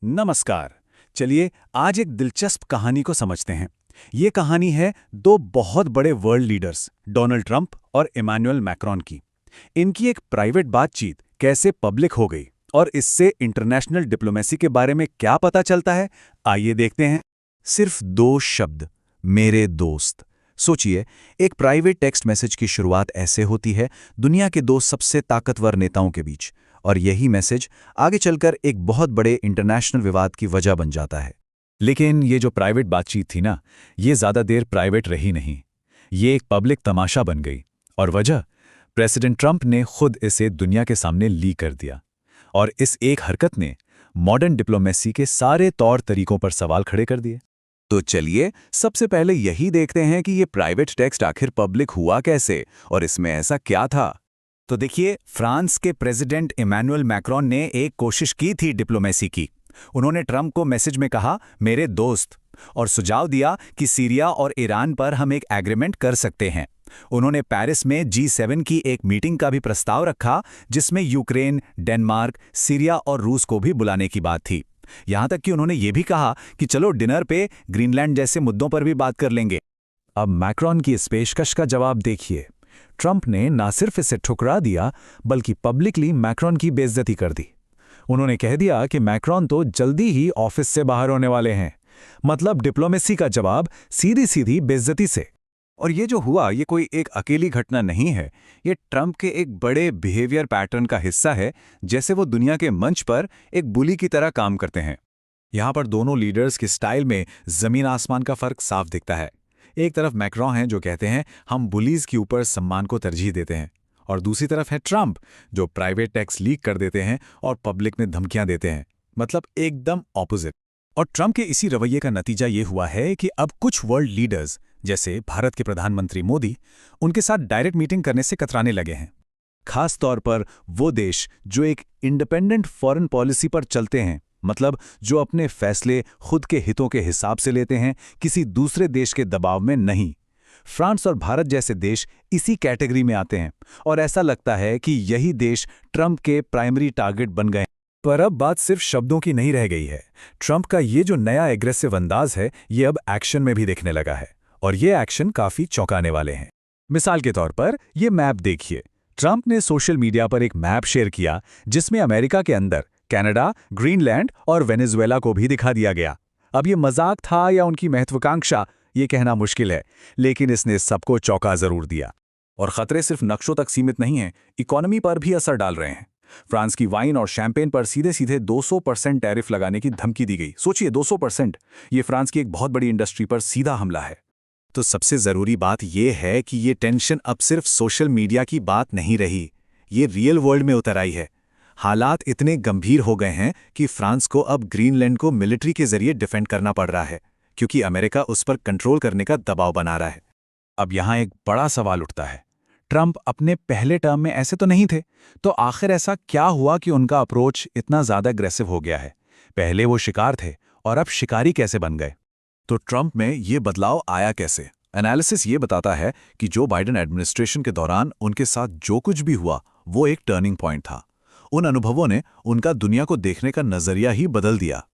नमस्कार। चलिए आज एक दिलचस्प कहानी को समझते हैं। ये कहानी है दो बहुत बड़े वर्ल्ड लीडर्स डोनाल्ड ट्रंप और इमैनुअल मैक्रोन की। इनकी एक प्राइवेट बातचीत कैसे पब्लिक हो गई और इससे इंटरनेशनल डिप्लोमेसी के बारे में क्या पता चलता है, आइए देखते हैं। सिर्फ दो शब्द, मेरे दोस्त। सोचिए, एक प्राइवेट टेक्स्ट मैसेज की शुरुआत ऐसे होती है, दुनिया के दो सबसे ताकतवर नेताओं के बीच, और यही मैसेज आगे चलकर एक बहुत बड़े इंटरनेशनल विवाद की वजह बन जाता है। लेकिन ये जो प्राइवेट बातचीत थी ना, ये ज़्यादा देर प्राइवेट रही नहीं। ये एक पब्लिक तमाशा बन गई। और वजह, प्रेसिडेंट ट्रंप ने खुद इसे दुनिया के सामने लीक कर दिया। और इस एक हरकत ने मॉडर्न डिप्लोमेसी के सारे तौर तरीकों पर सवाल खड़े कर दिए। तो चलिए सबसे पहले यही देखते हैं कि ये प्राइवेट टेक्स्ट आखिर पब्लिक हुआ कैसे और इसमें ऐसा क्या था। तो देखिए, फ्रांस के प्रेसिडेंट इमैनुअल मैक्रोन ने एक कोशिश की थी डिप्लोमेसी की। उन्होंने ट्रंप को मैसेज में कहा, मेरे दोस्त, और सुझाव दिया कि सीरिया और ईरान पर हम एक एग्रीमेंट कर सकते हैं। उन्होंने पेरिस में G7 की एक मीटिंग का भी प्रस्ताव रखा, जिसमें यूक्रेन, डेनमार्क, सीरिया और रूस को भी बुलाने की बात थी। यहां तक कि उन्होंने ये भी कहा कि चलो डिनर पे ग्रीनलैंड जैसे मुद्दों पर भी बात कर लेंगे। अब मैक्रोन की इस पेशकश का जवाब देखिए। ट्रंप ने ना सिर्फ इसे ठुकरा दिया, बल्कि पब्लिकली मैक्रोन की बेइज्जती कर दी। उन्होंने कह दिया कि मैक्रोन तो जल्दी ही ऑफिस से बाहर होने वाले हैं। मतलब डिप्लोमेसी का जवाब सीधी सीधी बेइज्जती से। और ये जो हुआ, ये कोई एक अकेली घटना नहीं है। ये ट्रंप के एक बड़े बिहेवियर पैटर्न का हिस्सा है, जैसे वो दुनिया के मंच पर एक बुली की तरह काम करते हैं। यहां पर दोनों लीडर्स के स्टाइल में जमीन आसमान का फर्क साफ दिखता है। एक तरफ मैक्रोन हैं जो कहते हैं हम बुलीज के ऊपर सम्मान को तरजीह देते हैं, और दूसरी तरफ है ट्रंप जो प्राइवेट टैक्स लीक कर देते हैं और पब्लिक में धमकियां देते हैं। मतलब एकदम ऑपोजिट। और ट्रंप के इसी रवैये का नतीजा ये हुआ है कि अब कुछ वर्ल्ड लीडर्स, जैसे भारत के प्रधानमंत्री मोदी, उनके साथ डायरेक्ट मीटिंग करने से कतराने लगे हैं। खास तौर पर वो देश जो एक इंडिपेंडेंट फॉरेन पॉलिसी पर चलते हैं, मतलब जो अपने फैसले खुद के हितों के हिसाब से लेते हैं, किसी दूसरे देश के दबाव में नहीं। फ्रांस और भारत जैसे देश इसी कैटेगरी में आते हैं, और ऐसा लगता है कि यही देश ट्रंप के प्राइमरी टारगेट बन गए। पर अब बात सिर्फ शब्दों की नहीं रह गई है। ट्रंप का ये जो नया एग्रेसिव अंदाज है, ये अब एक्शन में भी दिखने लगा है, और ये एक्शन काफी चौंकाने वाले हैं। मिसाल के तौर पर ये मैप देखिए। ट्रंप ने सोशल मीडिया पर एक मैप शेयर किया, जिसमें अमेरिका के अंदर कनाडा, ग्रीनलैंड और वेनेजुएला को भी दिखा दिया गया। अब ये मजाक था या उनकी महत्वाकांक्षा, ये कहना मुश्किल है, लेकिन इसने सबको चौंका जरूर दिया। और खतरे सिर्फ नक्शों तक सीमित नहीं हैं, इकोनॉमी पर भी असर डाल रहे हैं। फ्रांस की वाइन और शैंपेन पर सीधे सीधे 200% टैरिफ लगाने की धमकी दी गई। सोचिए, 200%। ये फ्रांस की एक बहुत बड़ी इंडस्ट्री पर सीधा हमला है। तो सबसे जरूरी बात यह है कि ये टेंशन अब सिर्फ सोशल मीडिया की बात नहीं रही, ये रियल वर्ल्ड में उतर आई है। हालात इतने गंभीर हो गए हैं कि फ्रांस को अब ग्रीनलैंड को मिलिट्री के जरिए डिफेंड करना पड़ रहा है, क्योंकि अमेरिका उस पर कंट्रोल करने का दबाव बना रहा है। अब यहां एक बड़ा सवाल उठता है, ट्रंप अपने पहले टर्म में ऐसे तो नहीं थे, तो आखिर ऐसा क्या हुआ कि उनका अप्रोच इतना ज्यादा अग्रेसिव हो गया है? पहले वो शिकार थे और अब शिकारी कैसे बन गए? तो ट्रंप में ये बदलाव आया कैसे? एनालिसिस ये बताता है कि जो बाइडेन एडमिनिस्ट्रेशन के दौरान उनके साथ जो कुछ भी हुआ, वो एक टर्निंग पॉइंट था। उन अनुभवों ने उनका दुनिया को देखने का नजरिया ही बदल दिया।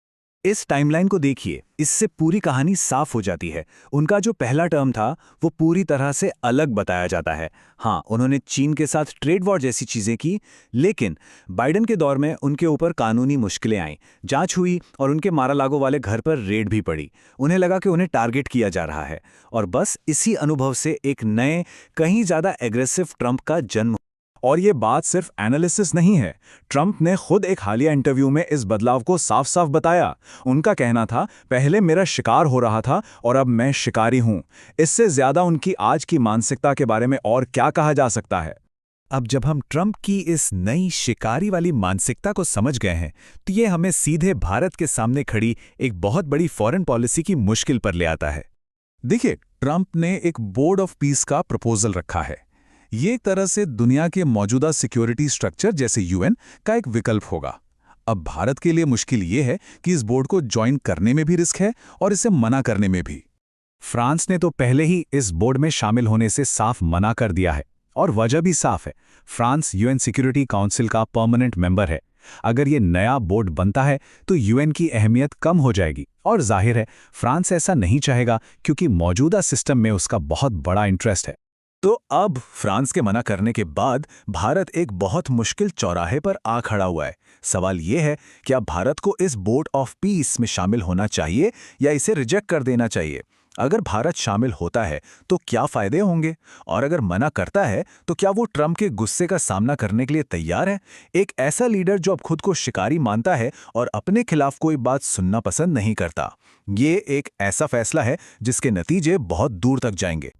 इस टाइमलाइन को देखिए, इससे पूरी कहानी साफ हो जाती है। उनका जो पहला टर्म था, वो पूरी तरह से अलग बताया जाता है। हाँ, उन्होंने चीन के साथ ट्रेड वॉर जैसी चीजें की, लेकिन बाइडेन के दौर में उनके ऊपर कानूनी मुश्किलें आईं, जांच हुई और उनके मारा-लागो वाले घर पर रेड भी पड़ी। उन्हें लगा कि उन्हें टारगेट किया जा रहा है, और बस इसी अनुभव से एक नए, कहीं ज्यादा एग्रेसिव ट्रंप का जन्म। और ये बात सिर्फ एनालिसिस नहीं है, ट्रंप ने खुद एक हालिया इंटरव्यू में इस बदलाव को साफ साफ बताया। उनका कहना था, पहले मेरा शिकार हो रहा था और अब मैं शिकारी हूं। इससे ज्यादा उनकी आज की मानसिकता के बारे में और क्या कहा जा सकता है? अब जब हम ट्रंप की इस नई शिकारी वाली मानसिकता को समझ गए हैं, तो ये हमें सीधे भारत के सामने खड़ी एक बहुत बड़ी फॉरेन पॉलिसी की मुश्किल पर ले आता है। देखिए, ट्रंप ने एक बोर्ड ऑफ पीस का प्रपोजल रखा है। ये एक तरह से दुनिया के मौजूदा सिक्योरिटी स्ट्रक्चर जैसे यूएन का एक विकल्प होगा। अब भारत के लिए मुश्किल ये है कि इस बोर्ड को ज्वाइन करने में भी रिस्क है और इसे मना करने में भी। फ्रांस ने तो पहले ही इस बोर्ड में शामिल होने से साफ मना कर दिया है, और वजह भी साफ है। फ्रांस यूएन सिक्योरिटी काउंसिल का परमानेंट मेंबर है, अगर ये नया बोर्ड बनता है तो यूएन की अहमियत कम हो जाएगी और जाहिर है फ्रांस ऐसा नहीं चाहेगा क्योंकि मौजूदा सिस्टम में उसका बहुत बड़ा इंटरेस्ट है। तो अब फ्रांस के मना करने के बाद भारत एक बहुत मुश्किल चौराहे पर आ खड़ा हुआ है। सवाल ये है, क्या भारत को इस बोर्ड ऑफ पीस में शामिल होना चाहिए या इसे रिजेक्ट कर देना चाहिए? अगर भारत शामिल होता है तो क्या फायदे होंगे, और अगर मना करता है तो क्या वो ट्रंप के गुस्से का सामना करने के लिए तैयार है? एक ऐसा लीडर जो अब खुद को शिकारी मानता है और अपने खिलाफ कोई बात सुनना पसंद नहीं करता। ये एक ऐसा फैसला है जिसके नतीजे बहुत दूर तक जाएंगे।